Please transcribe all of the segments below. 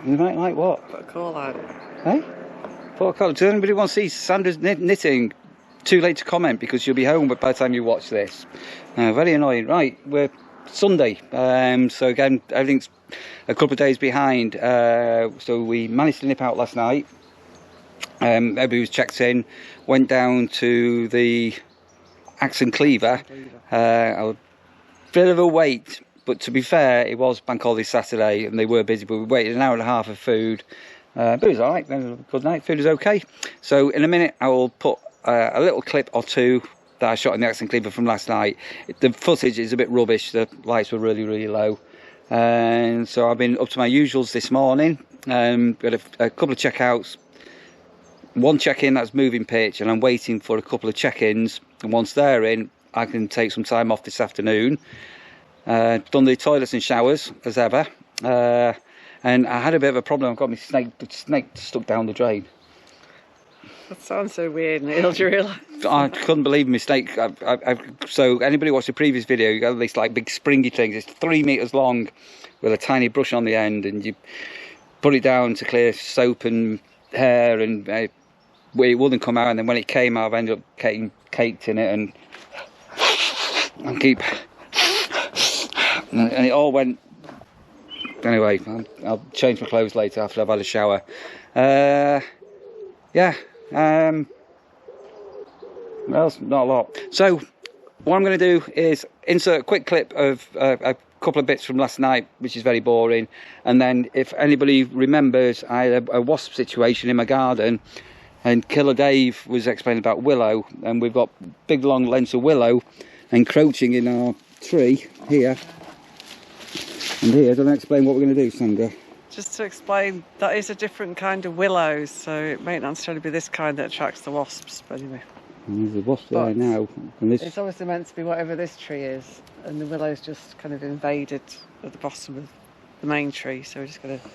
You might like what? Put a call out. Hey? Put a call. Does anybody want to see Sandra's knitting? Too late to comment because you'll be home by the time you watch this. Very annoying. Right, we're Sunday. So again, everything's a couple of days behind. So we managed to nip out last night. Everybody was checked in. Went down to the Axe and Cleaver. A bit of a wait, but to be fair, it was Bank Holiday Saturday and they were busy, but we waited an hour and a half for food. But it was alright, good night, food was okay. So in a minute I will put a little clip or two that I shot in the Axe and Cleaver from last night. The footage is a bit rubbish, the lights were really low. And so I've been up to my usuals this morning. Got a couple of checkouts. One check-in, that's moving pitch, and I'm waiting for a couple of check-ins, and once they're in I can take some time off this afternoon. Done the toilets and showers as ever, and I had a bit of a problem. I've got my snake stuck down the drain. That sounds so weird, Neil. Do you realise? I couldn't believe my snake. So anybody watched the previous video, you got these like big springy things. It's 3 meters long with a tiny brush on the end, and you put it down to clear soap and hair, and it wouldn't come out. And then when it came out, I've ended up getting caked in it, and and it all went. Anyway, I'll change my clothes later after I've had a shower. Yeah. Well, not a lot. So what I'm going to do is insert a quick clip of a couple of bits from last night, which is very boring, and then if anybody remembers, I had a wasp situation in my garden, and Killer Dave was explaining about willow, and we've got big long lengths of willow encroaching in our tree here and here. Do you want to explain what we're going to do, Sandra? Just to explain, that is a different kind of willow, so it may not necessarily be this kind that attracts the wasps, but anyway. And there's a wasp there now. And this... It's obviously meant to be whatever this tree is, and the willow's just kind of invaded at the bottom of the main tree, so we're just going to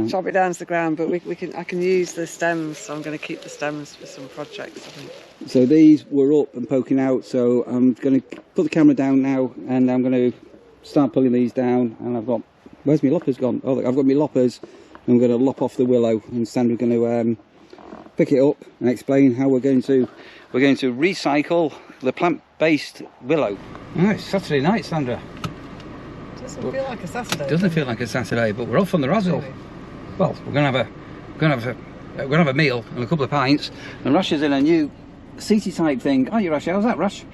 chop it down to the ground, but I can use the stems, so I'm going to keep the stems for some projects, I think. So these were up and poking out, so I'm going to put the camera down now, and I'm going to start pulling these down, and I've got... Where's my loppers gone? Oh, look, I've got my loppers, and I'm going to lop off the willow, and Sandra's going to pick it up and explain how we're going to recycle the plant-based willow. Oh, it's Saturday night, Sandra. Doesn't feel like a Saturday. Doesn't feel like a Saturday, but we're off on the razzle. Really? Well, we're going to have a meal and a couple of pints, and Rash is in a new seaty type thing. Oh, you Rash? How's that, Rash?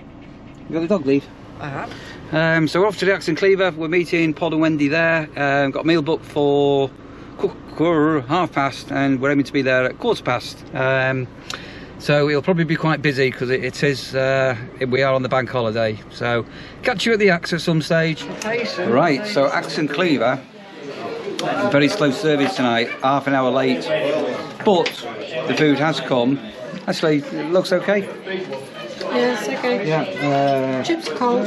You got the dog lead? I have. So we're off to the Axe and Cleaver. We're meeting Pod and Wendy there. Got a meal booked for past, and we're aiming to be there at 15:15. So it'll probably be quite busy because we are on the bank holiday. So catch you at the Axe at some stage. Right, so Axe and Cleaver, very slow service tonight, half an hour late, but the food has come. Actually, it looks okay. Yeah, it's okay. Yeah. Chips are cold.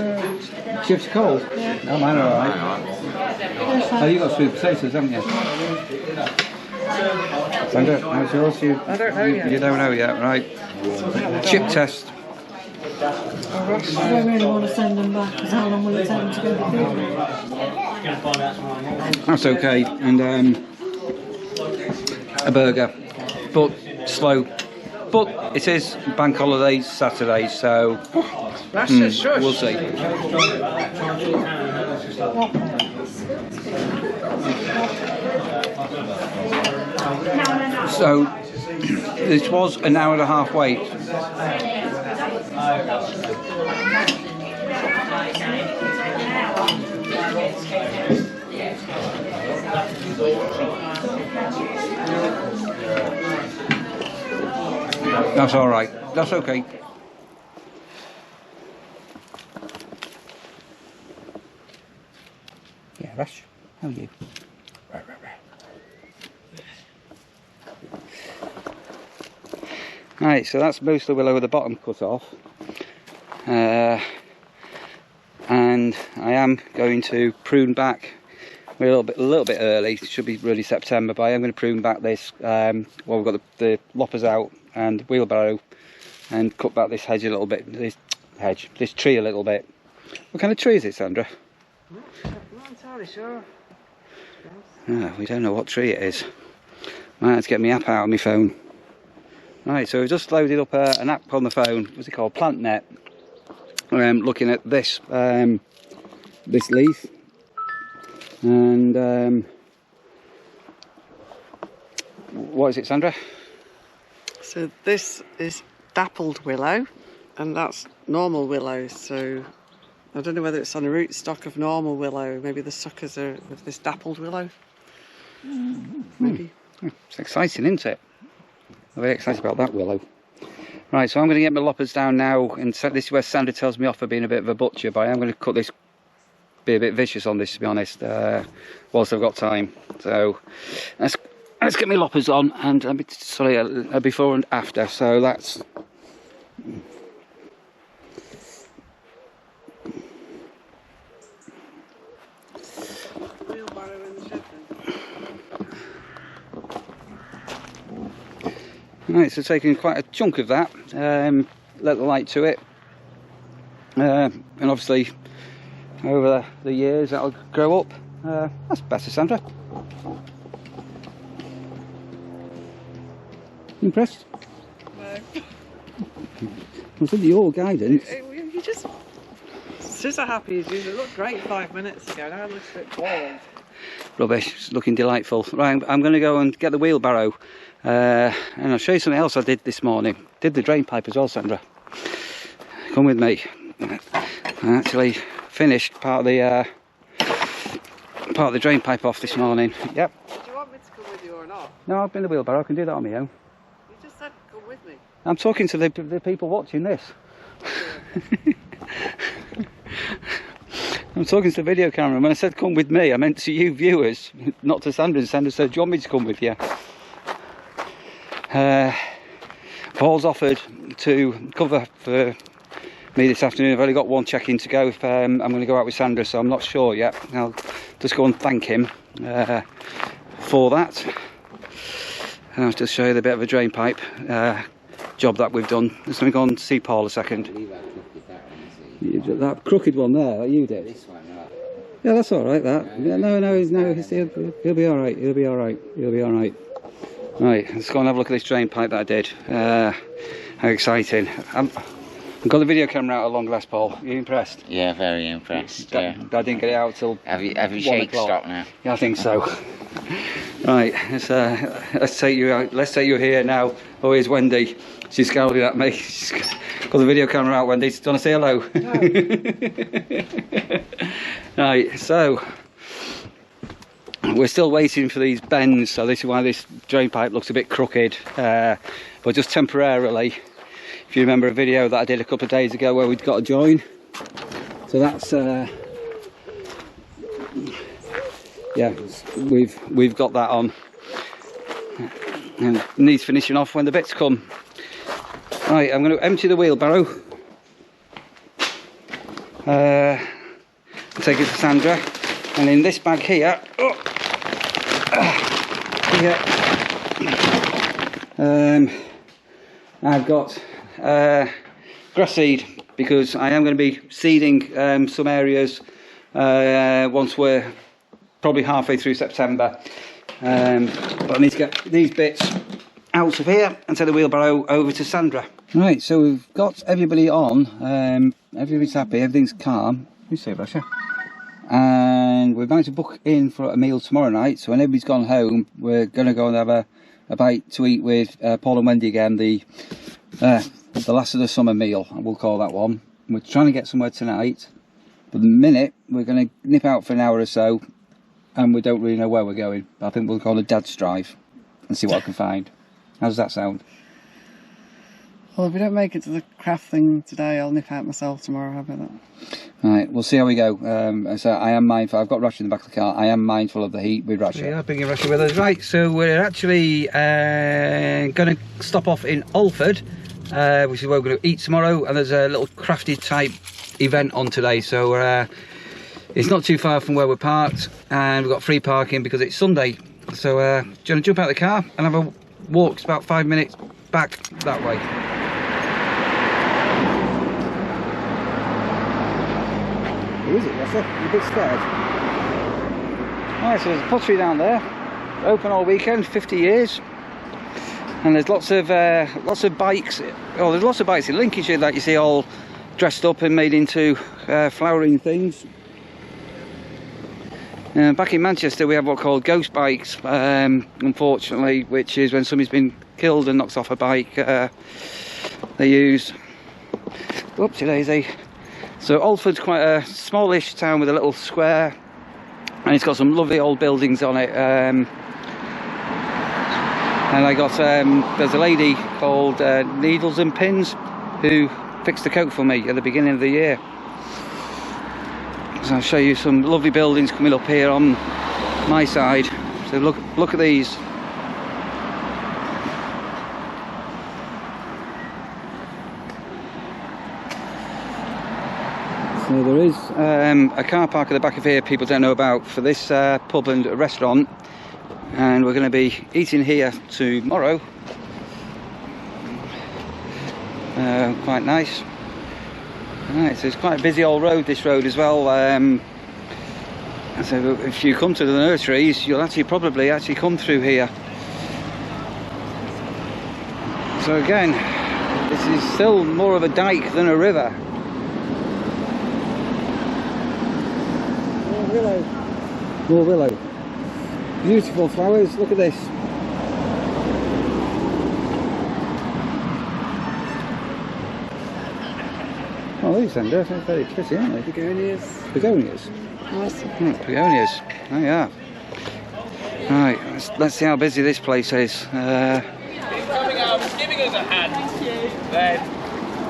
Chips are cold? Yeah. No, mine are alright. Oh, you got sweet potatoes, haven't you? Sandra, how's yours? I don't know yet. You don't know yet, right? Chip test. I don't really want to send them back, because how long will it take them to go to the food? That's okay. And a burger, but slow. But it is bank holiday Saturday, so we'll see. So this was an hour and a half wait. That's all right. That's okay. Yeah, Rush, how are you? Right, so that's most of the willow at the bottom cut off, and I am going to prune back. We're a little bit early. It should be really September, but I am going to prune back this. Well, we've got the loppers out and wheelbarrow, and cut back this hedge a little bit. This tree a little bit. What kind of tree is it, Sandra? I'm not entirely sure. No, we don't know what tree it is. Might have to get my app out on my phone. Right, so we've just loaded up an app on the phone. What's it called? PlantNet. Looking at this this leaf, and what is it, Sandra? So this is dappled willow, and that's normal willow. So I don't know whether it's on a rootstock of normal willow. Maybe the suckers are of this dappled willow. Maybe. It's exciting, isn't it? I'm very excited about that willow. Right, so I'm going to get my loppers down now, and this is where Sandra tells me off for being a bit of a butcher, but I am going to cut this, be a bit vicious on this, to be honest, whilst I've got time. So let's get my loppers on, and sorry, a before and after. So that's Wheelbarrow in the shed then. right. So taking quite a chunk of that, let the light to it, and obviously over the years that'll grow up. That's better, Sandra. Impressed? No. Was under your guidance? You just so happy as usual. It looked great 5 minutes ago. Now it looks a bit bald. Rubbish. It's looking delightful. Right, I'm going to go and get the wheelbarrow, and I'll show you something else I did this morning. Did the drain pipe as well, Sandra. Come with me. I actually finished part of the drain pipe off this morning. Yep. Do you want me to come with you or not? No, I've been the wheelbarrow. I can do that on my own. You just said come with me. I'm talking to the people watching this. I'm talking to the video camera. When I said come with me, I meant to you viewers, not to Sandra. Sandra said, do you want me to come with you? Paul's offered to cover for me this afternoon. I've only got one check-in to go. If I'm going to go out with Sandra, so I'm not sure yet. I'll just go and thank him for that. And I'll just show you the bit of a drain pipe job that we've done. Just going to go and see Paul a second. That crooked one there, that you did. This one, right? Yeah, that's all right. That. Yeah, he'll be all right. He'll be all right. He'll be all right. Right, let's go and have a look at this drain pipe that I did. How exciting! I've got the video camera out at long last, Paul. Are you impressed? Yeah, very impressed. Yeah. I didn't get it out till. Have you shake stopped now? Yeah, I think so. Right, let's take you out. Let's take you here now. Oh, here's Wendy. She's scowling at me. She's got the video camera out. Wendy, do you want to say hello? No. Right, so we're still waiting for these bends. So this is why this drain pipe looks a bit crooked, but just temporarily. If you remember a video that I did a couple of days ago where we'd got a join, so that's yeah, we've got that on, and needs finishing off when the bits come. Right, I'm going to empty the wheelbarrow, take it to Sandra, and in this bag here, I've got grass seed, because I am going to be seeding some areas once we're probably halfway through September, but I need to get these bits out of here and take the wheelbarrow over to Sandra. Right, so we've got everybody on, everybody's happy, everything's calm. You say, Russia. And we're going to book in for a meal tomorrow night, so when everybody's gone home, we're going to go and have a bite to eat with Paul and Wendy again, the last of the summer meal, we'll call that one. We're trying to get somewhere tonight, but the minute we're going to nip out for an hour or so, and we don't really know where we're going. I think we'll go on a dad's drive and see what I can find. How does that sound? Well, if we don't make it to the craft thing today, I'll nip out myself tomorrow. How about that? Right, we'll see how we go. So I am mindful. I've got Rasha in the back of the car. I am mindful of the heat with Rasha. Yeah, bringing Rasha with us. Right, so we're actually going to stop off in Alford, which is where we're going to eat tomorrow. And there's a little crafted type event on today. So it's not too far from where we're parked, and we've got free parking because it's Sunday. So do you want to jump out of the car and have a walk? It's about 5 minutes back that way. Who is it, Russell? You're a bit scared. Right, so there's a pottery down there, open all weekend, 50 years. And there's lots of bikes. Oh, there's lots of bikes in Lincolnshire that you see all dressed up and made into flowering things. Back in Manchester we have what are called ghost bikes, unfortunately, which is when somebody's been killed and knocks off a bike. They use. Whoopsie daisy. So Alford's quite a smallish town with a little square, and it's got some lovely old buildings on it. And I got there's a lady called Needles and Pins who fixed the coat for me at the beginning of the year. So I'll show you some lovely buildings coming up here on my side. So look at these. So there is a car park at the back of here people don't know about for this pub and restaurant, and we're going to be eating here tomorrow. Quite nice. Right, so it's quite a busy old road, this road as well. So if you come to the nurseries, you'll probably come through here. So again, this is still more of a dike than a river. More willow. More willow. Beautiful flowers, look at this. Oh, these then, they're very pretty, aren't they? Begonias. Begonias? Nice. Begonias. Oh, yeah. Right, let's see how busy this place is. He's coming out, giving us a hand. Then.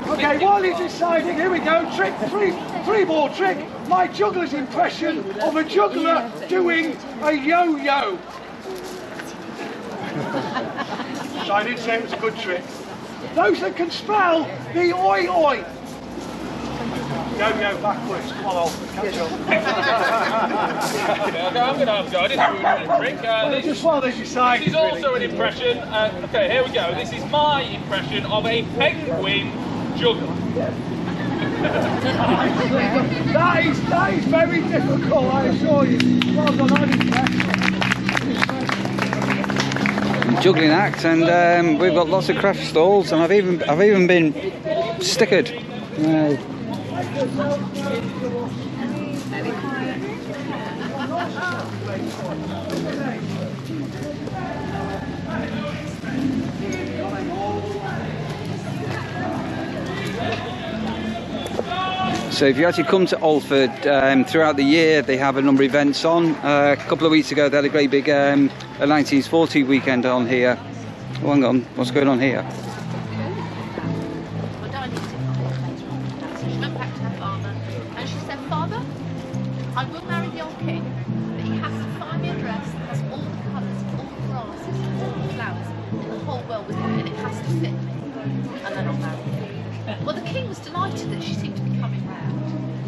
Okay, while he's deciding, here we go. Trick, three ball trick. My juggler's impression of a juggler doing a yo-yo. So I did say it was a good trick. Those that can spell the oi-oi. Yo-yo backwards. Come on, Alford, catch up. Okay, I'm going to have a go. I didn't ruin the trick. Just while they decide. This is also an impression. Okay, here we go. This is my impression of a penguin juggler. that is very difficult, I assure you. Well done, I'm impressed. Juggling act, and we've got lots of craft stalls, and I've even been stickered. So if you actually come to Alford throughout the year, they have a number of events on. A couple of weeks ago they had a great big 1940 weekend on here. Oh, hang on, what's going on here? I will marry the old king, but he has to find me a dress that has all the colours, all the grasses, all the flowers in the whole world with me, and it has to fit me, and then I'll marry him. Well, the king was delighted that she seemed to be coming round,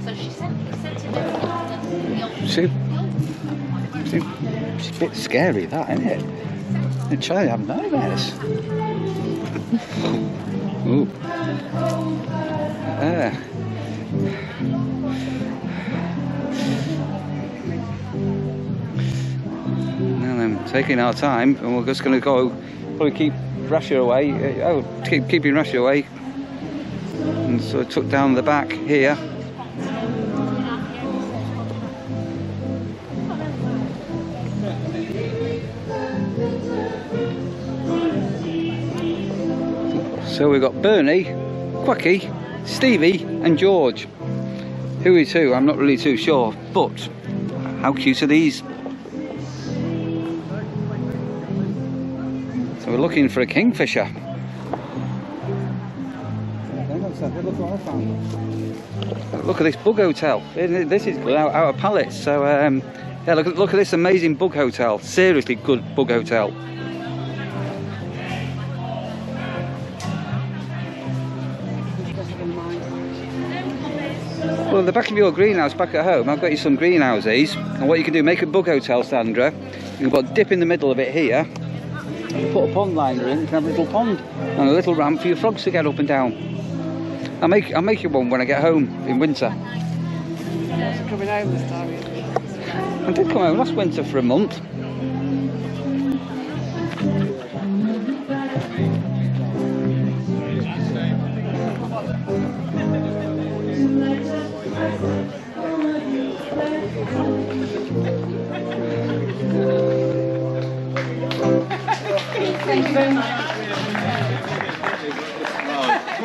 so she sent him the old It's a bit scary, that, isn't it? The child have nightmares. Ooh. Taking our time, and we're just going to go probably keep Rasher away. Keeping Rasher away, and so I took down the back here. So we've got Bernie, Quacky, Stevie, and George. Who is who? I'm not really too sure, but how cute are these? We're looking for a kingfisher. Look at this bug hotel. This is good out of pallets. So yeah, look at this amazing bug hotel. Seriously good bug hotel. Well, in the back of your greenhouse back at home, I've got you some greenhouses, and what you can do, make a bug hotel, Sandra. You've got a dip in the middle of it here. Put a pond liner in, you can have a little pond and a little ramp for your frogs to get up and down. I'll make you one when I get home in winter. Coming home this time. I did come home last winter for a month. Thank you very much.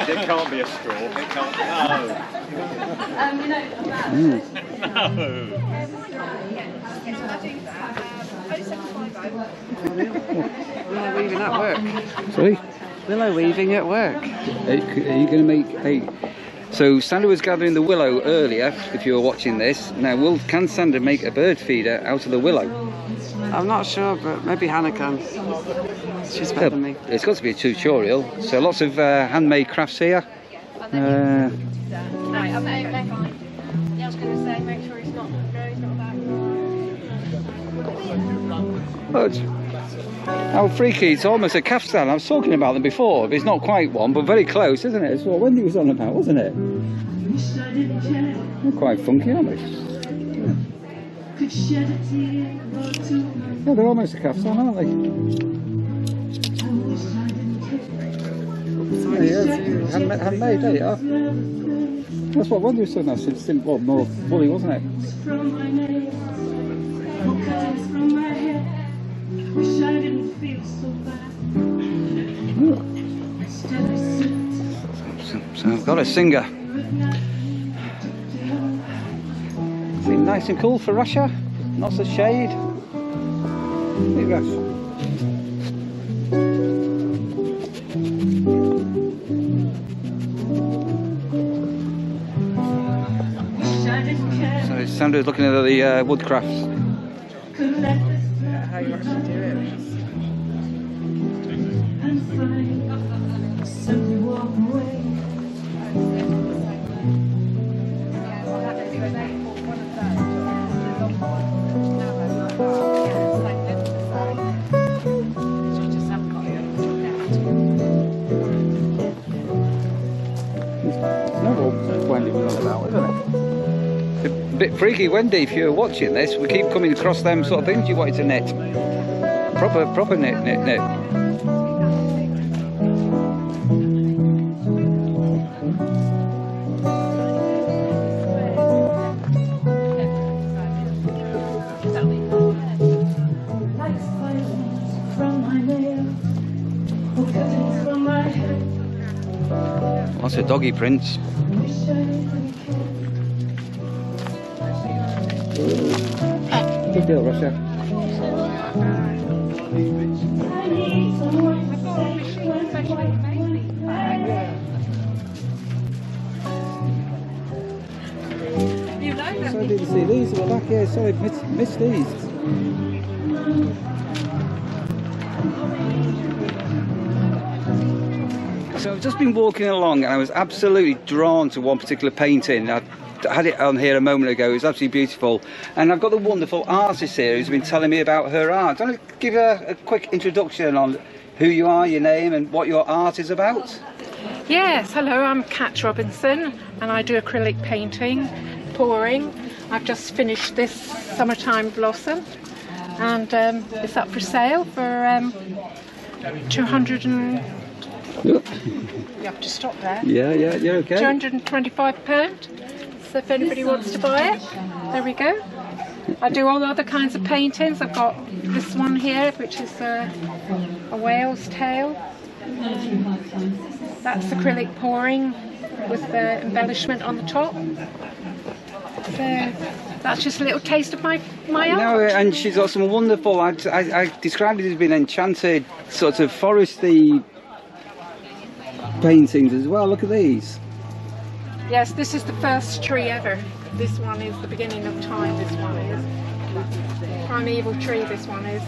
It can't be a straw. It can't. No. Willow weaving at work. Sorry? Willow weaving at work. Are you going to make a... So Sandra was gathering the willow earlier, if you were watching this. Now, can Sandra make a bird feeder out of the willow? I'm not sure, but maybe Hannah can. She's better than me. It's got to be a tutorial. So lots of handmade crafts here. Right, I was going to say, make sure he's not But how freaky, it's almost a kaftan. I was talking about them before, but it's not quite one, but very close, isn't it? It's what Wendy was on about, wasn't it? They're quite funky, aren't they? Yeah, they're almost a kaftan, aren't they? Yeah, handmade, there you are. That's what Wendy was talking about, it's well, more woolly, wasn't it? So I've got a singer. Seem nice and cool for Russia. Lots of shade. There you go. So Sandra's looking at the wood crafts. How you actually do it. Wendy was on about, isn't it? It's a bit freaky, Wendy, if you're watching this. We keep coming across them sort of things you wanted to knit. Proper knit. Lots of doggy prints. Good deal, Russia. So I didn't see these at the back here, sorry, missed these. So I've just been walking along and I was absolutely drawn to one particular painting. I had it on here a moment ago, it was absolutely beautiful. And I've got the wonderful artist here who's been telling me about her art. Do you want to give a quick introduction on who you are, your name and what your art is about? Yes, hello, I'm Kat Robinson and I do acrylic painting, pouring. I've just finished this Summertime Blossom and it's up for sale for 200 and... You have to stop there. Yeah, you're okay. £225. So if anybody wants to buy it, there we go. I do all other kinds of paintings. I've got this one here, which is a whale's tail. That's acrylic pouring with the embellishment on the top. So that's just a little taste of my art. No, and she's got some wonderful, I described it as being enchanted, sort of foresty paintings as well. Look at these. Yes, this is the first tree ever. This one is the beginning of time, this one is. Primeval tree, this one is.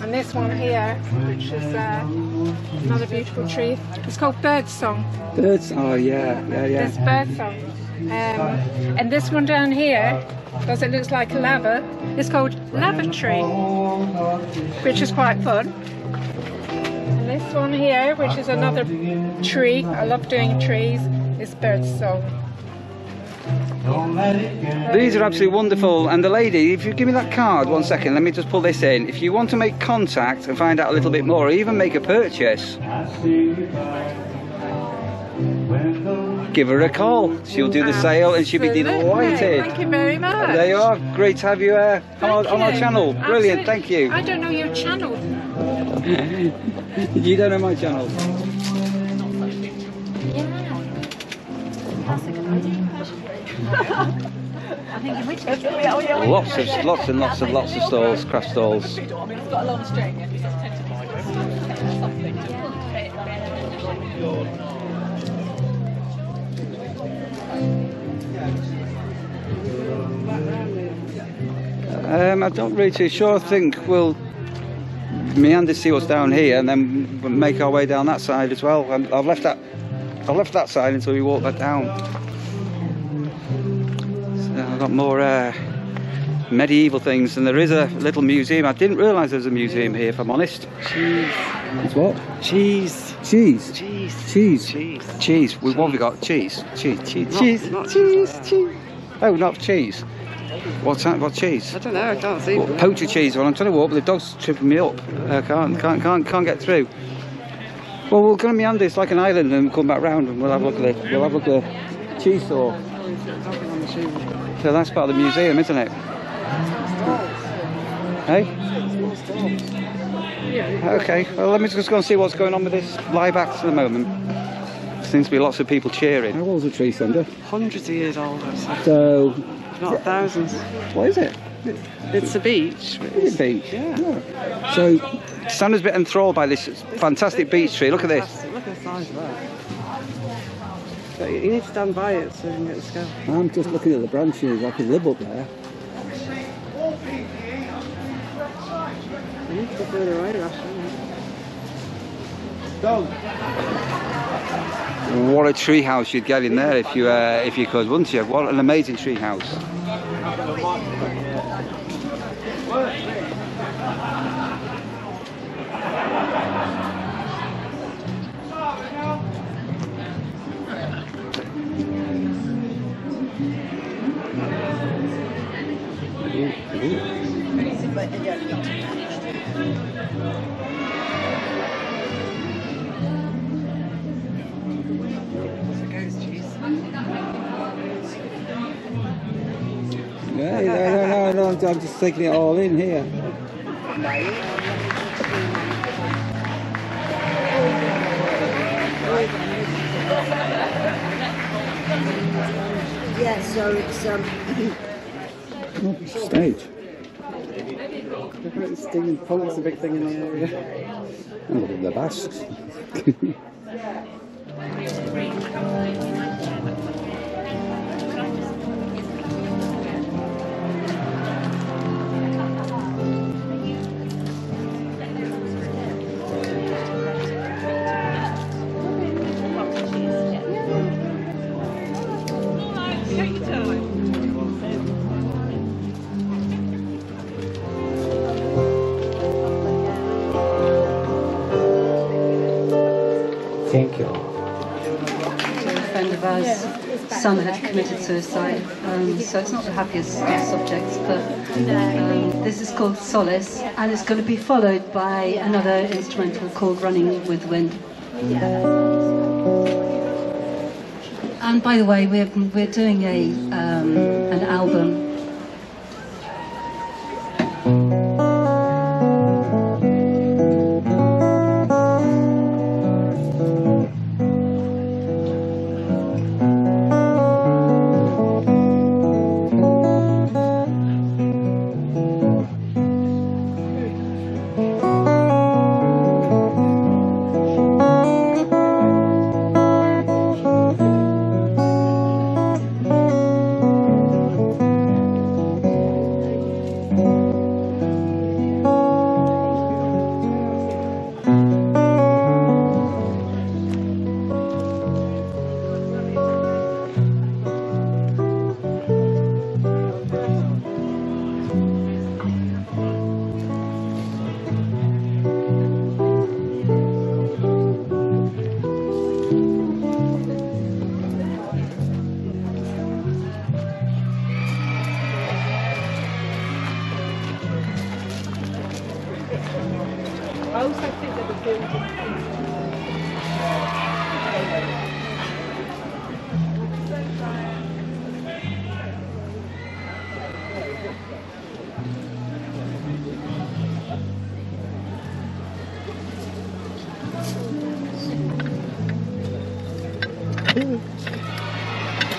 And this one here, which is another beautiful tree, it's called Birdsong. Birds? Oh yeah. This Birdsong. And this one down here, because it looks like a lava, it's called Lava Tree, which is quite fun. And this one here, which is another tree, I love doing trees, is Birdsong. These are absolutely wonderful, and the lady, if you give me that card 1 second, let me just pull this in. If you want to make contact and find out a little bit more, or even make a purchase, give her a call. She'll do the sale and she'll be delighted. Thank you very much. There you are. Great to have you on our channel. Brilliant, thank you. I don't know your channel. You don't know my channel. Lots and lots of stalls, craft stalls. I'm not really too sure. I think we'll meander, see what's down here, and then make our way down that side as well. I've left that side until we walk that down. So I've got more medieval things, and there is a little museum. I didn't realise there was a museum here, if I'm honest. Cheese. It's what? Cheese. Cheese. Cheese. Cheese. Cheese. Cheese. What have we got? Cheese. Cheese. Cheese. Cheese. Not Cheese. Cheese. Oh, not cheese. What's that? What cheese? I don't know. I can't see. What, poacher cheese. Well, I'm trying to walk, but the dog's tripping me up. Can't get through. Well, we're going to meander. It's like an island, and we'll come back round, and we'll have a look at it. We'll have a look at the cheese store. So that's part of the museum, isn't it? Hey? Okay. Well, let me just go and see what's going on with this live act at the moment. Seems to be lots of people cheering. How old's the tree, Sandra? Hundreds of years old, I'd say. So, not thousands. What is it? It's a beech. Is it beech? Yeah. So, Sandra's a bit enthralled by this fantastic beech tree. Look at this. Look at the size of that. But you need to stand by it so you can get the scale. I'm just looking at the branches. I could live up there. You need to go further away, Rash. What a tree house you'd get in there if you could, wouldn't you? What an amazing tree house. No, I'm just taking it all in here. Yeah, so it's Stage. Stinging punk's a big thing in the area. Oh, look at the Basques. Thank you. A friend of ours, son had committed suicide, so it's not the happiest of subjects, but this is called Solace, and it's going to be followed by another instrumental called Running with Wind. And by the way, we're doing an album.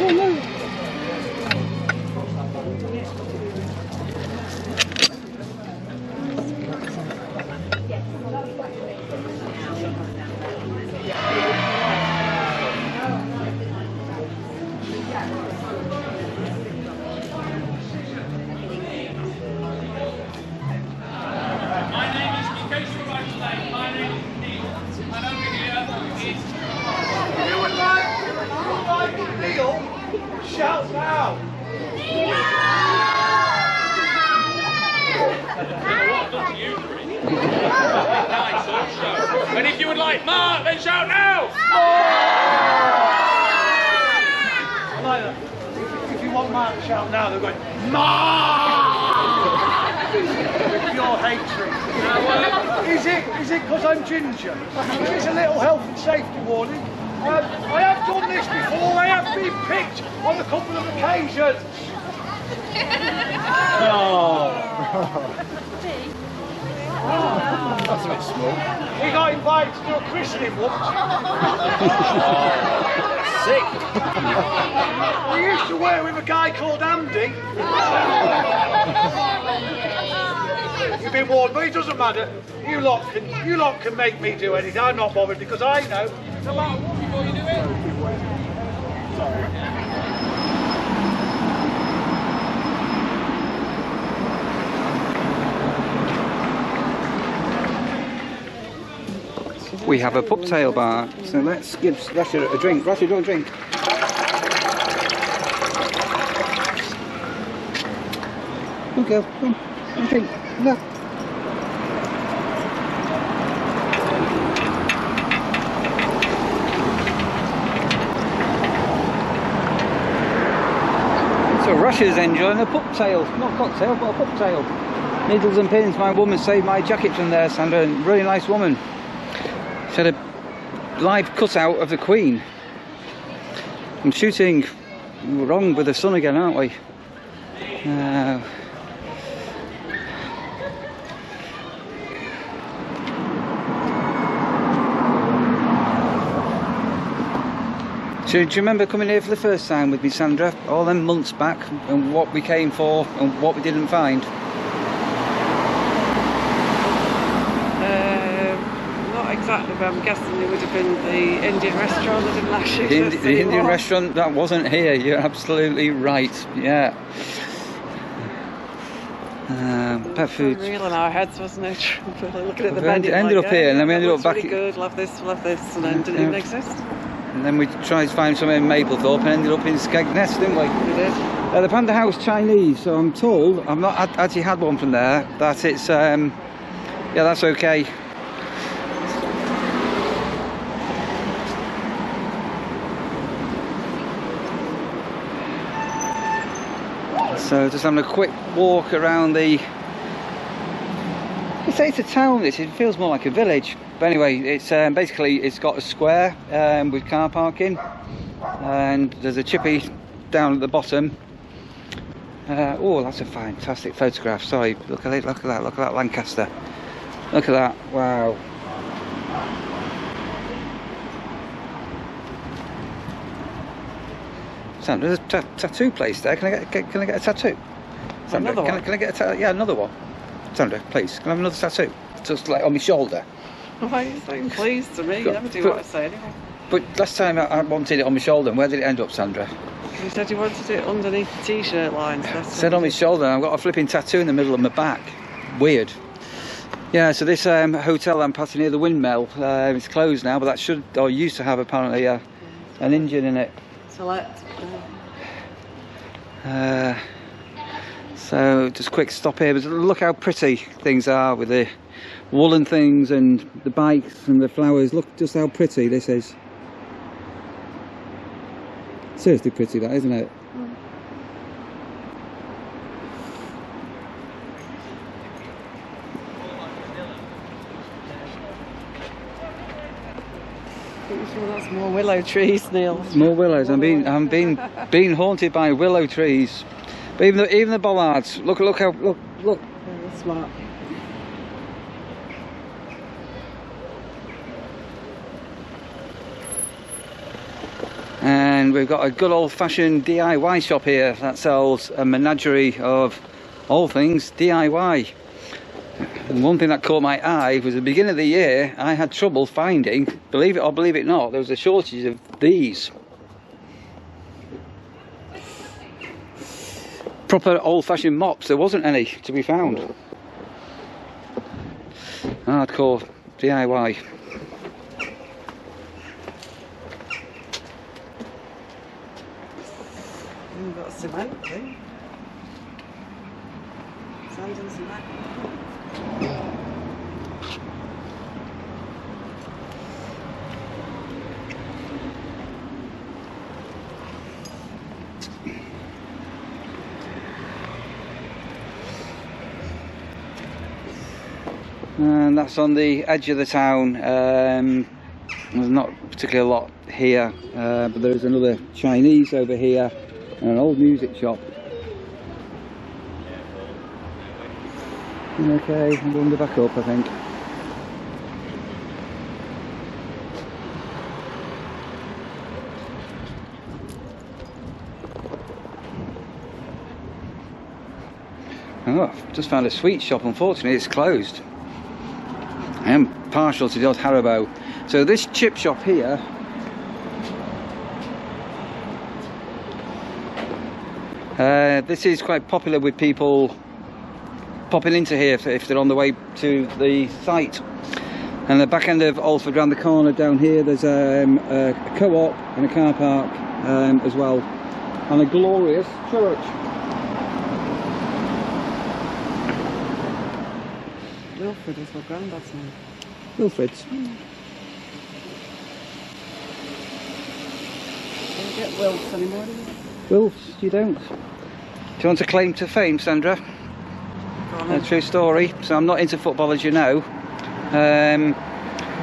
Oh no. Shout now! And if you would like Mark, then shout now! I like that. If you want Mark to shout now, they're going, Mark! With pure hatred. Is it because I'm ginger? It's a little health and safety warning. I have done this before. I have been picked on a couple of occasions. That's a bit small. He got invited to do a christening once. Sick. We used to work with a guy called Andy. You've been warned, but it doesn't matter. You lot can make me do anything. I'm not bothered because I know no matter what before you do it. We have a puptail bar, so let's give Rasha a drink. Rasha, do you want a drink? Okay, come on, drink. No. So Rasha's enjoying a puptail, not cocktail, but a puptail. Needles and pins. My woman saved my jacket from there, Sandra. Really nice woman. She had a live cutout of the Queen. I'm shooting wrong with the sun again, aren't we? Do you remember coming here for the first time with me, Sandra? All them months back, and what we came for and what we didn't find? Exactly, but I'm guessing it would have been the Indian restaurant that didn't last you. The Indian restaurant that wasn't here. You're absolutely right. Yeah. Pet food. Real in our heads, wasn't it? Looking at the menu. Ended up here, and then we ended up back. Really good. Love this, and then didn't even exist. And then we tried to find somewhere in Maplethorpe and ended up in Skegness, didn't we? We did. The Panda House Chinese. So I'm told I've not actually had one from there. That it's yeah, that's okay. So just having a quick walk around the... I say it's a town, it feels more like a village. But anyway, it's basically it's got a square with car parking, and there's a chippy down at the bottom. Oh, that's a fantastic photograph. Sorry, look at it, look at that Lancaster. Look at that, wow. Sandra, there's a tattoo place there. Can I get a tattoo? Sandra, another one? Can I get a tattoo? Yeah, another one. Sandra, please, can I have another tattoo? Just like on my shoulder. Why are you saying please to me? You never do what I say anyway. But last time I wanted it on my shoulder, and where did it end up, Sandra? You said you wanted it underneath the t-shirt lines. Said on my shoulder, and I've got a flipping tattoo in the middle of my back. Weird. Yeah, so this hotel I'm passing near the windmill, it's closed now, but that should, or used to have apparently an engine in it. So just a quick stop here, but look how pretty things are with the woolen things and the bikes and the flowers. Look just how pretty this is. Seriously pretty, that, isn't it? That's more willow trees, Neil. More willows. I'm being haunted by willow trees. But even the bollards. Look how look. Very smart. And we've got a good old-fashioned DIY shop here that sells a menagerie of all things DIY. And one thing that caught my eye was at the beginning of the year I had trouble finding, believe it or believe it not, there was a shortage of these. Proper old-fashioned mops, there wasn't any to be found. Hardcore DIY. We've got cement too. Sand and cement. And that's on the edge of the town. There's not particularly a lot here, but there's another Chinese over here and an old music shop. Okay, I'm going to back up, I think. Oh, I've just found a sweet shop. Unfortunately, it's closed. I am partial to the odd Haribo. So this chip shop here this is quite popular with people popping into here if they're on the way to the site. And the back end of Alford, round the corner down here, there's a co-op and a car park as well, and a glorious church. Wilfred is my granddad's name. Wilfred's. Don't get Wilfs anymore, do you? Wilfs, you don't. Do you want a claim to fame, Sandra? A true story. So I'm not into football, as you know.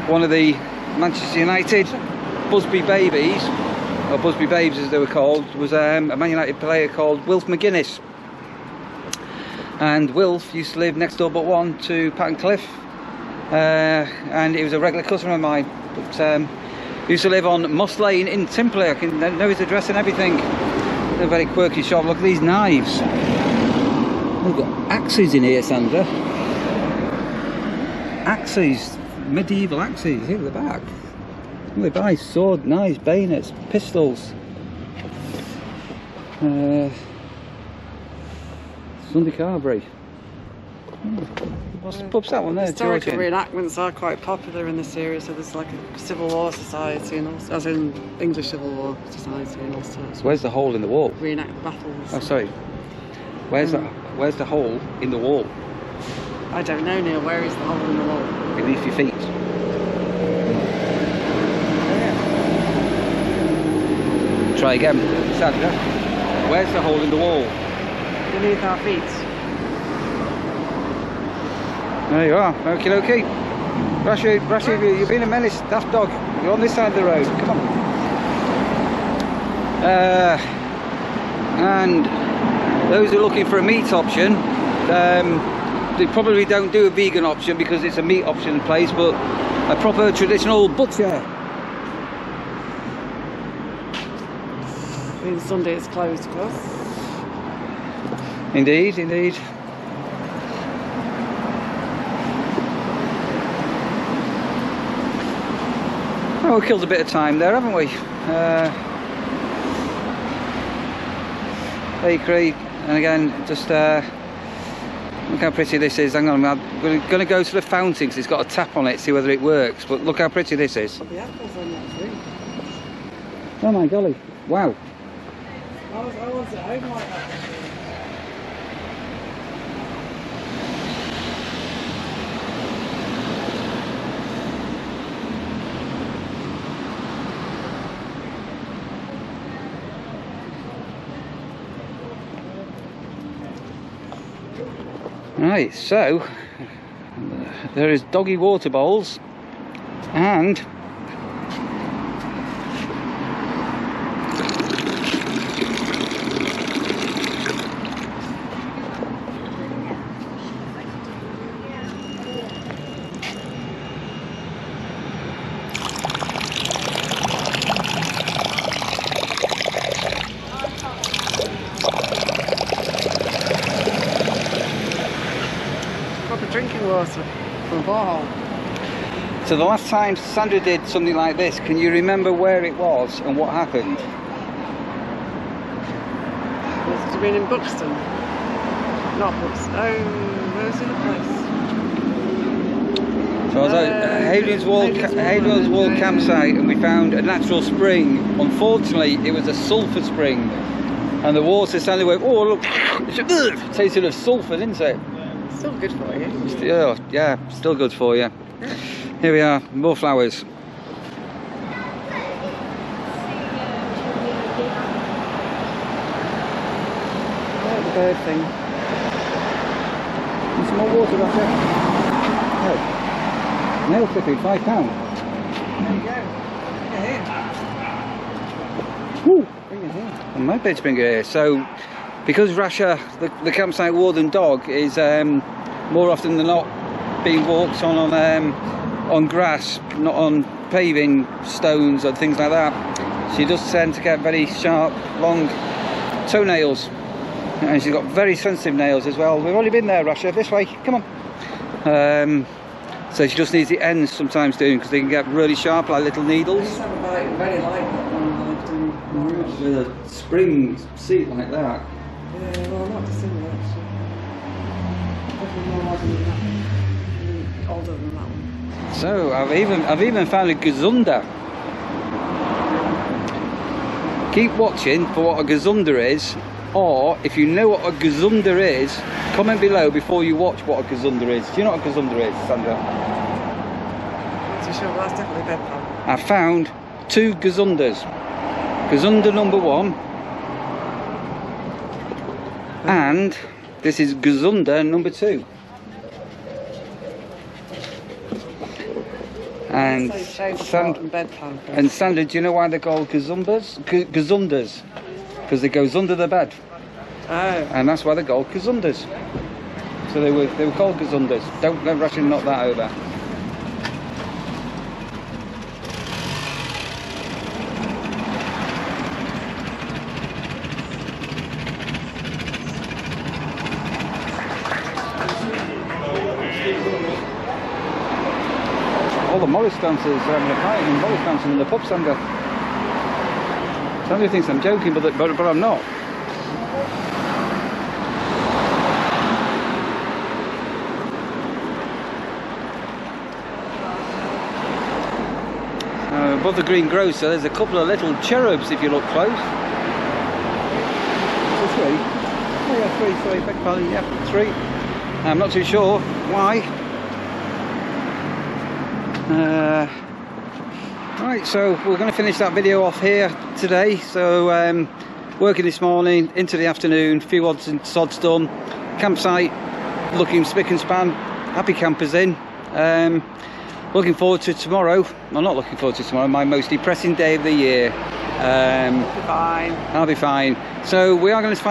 One of the Manchester United Busby Babies, or Busby Babes as they were called, was a Man United player called Wilf McGuinness. And Wilf used to live next door but one to Patton Cliff, and he was a regular customer of mine. But he used to live on Moss Lane in Timperley. I can know his address and everything. A very quirky shop. Look at these knives. We've got axes in here, Sandra. Axes, medieval axes. Here at the back. They buy sword, knives, bayonets, pistols. Sunday Carberry. What's the pub's that one there? Historical reenactments are quite popular in this area, so there's like a Civil War society, and also, as in English Civil War society, and also. So where's the hole in the wall? Reenact battles. Oh, sorry. Where's the hole in the wall? I don't know, Neil. Where is the hole in the wall? Beneath your feet. Try again, Sandra. Where's the hole in the wall? Beneath our feet. There you are. Okie dokie. Rashid, you've been a menace, daft dog. You're on this side of the road. Come on. And those who are looking for a meat option, they probably don't do a vegan option because it's a meat option place, but a proper traditional butcher. Being Sunday, it's closed, of course. Indeed, indeed. Oh, we killed a bit of time there, haven't we? Bakery, and again, just look how pretty this is. Hang on, I'm going to go to the fountain because it's got a tap on it, see whether it works. But look how pretty this is. The apples on that tree. Oh my golly! Wow. I was at home like that. Right, so there is doggy water bowls and water from a borehole. So the last time Sandra did something like this, can you remember where it was and what happened? Must have been in Buxton. Not Buxton. Oh, where's the other place? So I was at Hayden's Wall campsite, and we found a natural spring. Unfortunately, it was a sulphur spring, and the water suddenly went, oh look, it tasted of sulphur, didn't it? Still good for you. Still, yeah, still good for you. Here we are, more flowers. I like the bird thing. And some more water, that's it. Oh. Nail clipping, £5. There you go. Woo! Bring it here. And my bed springer here. So, because Rasha, the campsite warden dog, is more often than not being walked on grass, not on paving stones or things like that, she does tend to get very sharp, long toenails, and she's got very sensitive nails as well. We've already been there, Rasha. This way, come on. So she just needs the ends sometimes doing, because they can get really sharp like little needles. Very like that one. With a spring seat like that. Yeah, well, not dissimilar actually. Definitely more modern than that one. Older than that one. So I've even found a gazunder. Keep watching for what a gazunder is, or if you know what a gazunder is, comment below before you watch what a gazunder is. Do you know what a gazunder is, Sandra? Not too sure, but that's definitely bed pan. I found 2 gazunders. Gazunder number 1, and this is gazunder number 2. And Sandra, do you know why they're called gazunders? Gazunders, because it goes under the bed. Oh. And that's why they're called gazunders. So they were called gazunders. Don't rush and knock that over. All the Morris dancers are having a fight in Morris dancing in the pub, Sandra. Sandra thinks I'm joking, but I'm not. Above the green grocer, there's a couple of little cherubs if you look close. 3? Oh yeah, 3, sorry, beg pardon, yeah, 3. I'm not too sure why. Right, so we're going to finish that video off here today. So working this morning into the afternoon, few odds and sods done, campsite looking spick and span, happy campers in. Looking forward to tomorrow. Well, not looking forward to tomorrow, my most depressing day of the year. I'll be fine. So we are going to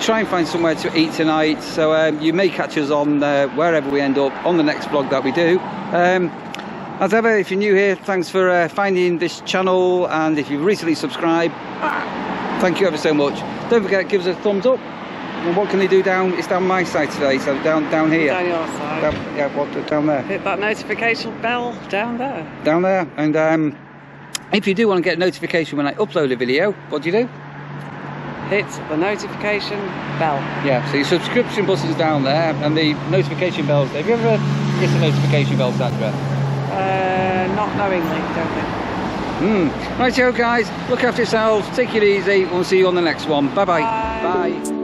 try and find somewhere to eat tonight. So you may catch us on wherever we end up on the next vlog that we do. As ever, if you're new here, thanks for finding this channel, and if you've recently subscribed, thank you ever so much. Don't forget, give us a thumbs up. And what can they do down? It's down my side today, so down here. Down your side. Down there. Hit that notification bell down there. Down there. And if you do want to get a notification when I upload a video, what do you do? Hit the notification bell. Yeah, so your subscription button's down there, and the notification bells. Have you ever hit the notification bell, Sandra? Not knowingly, don't think. Right, so guys, look after yourselves, take it easy, we'll see you on the next one. Bye-bye. Bye. Bye.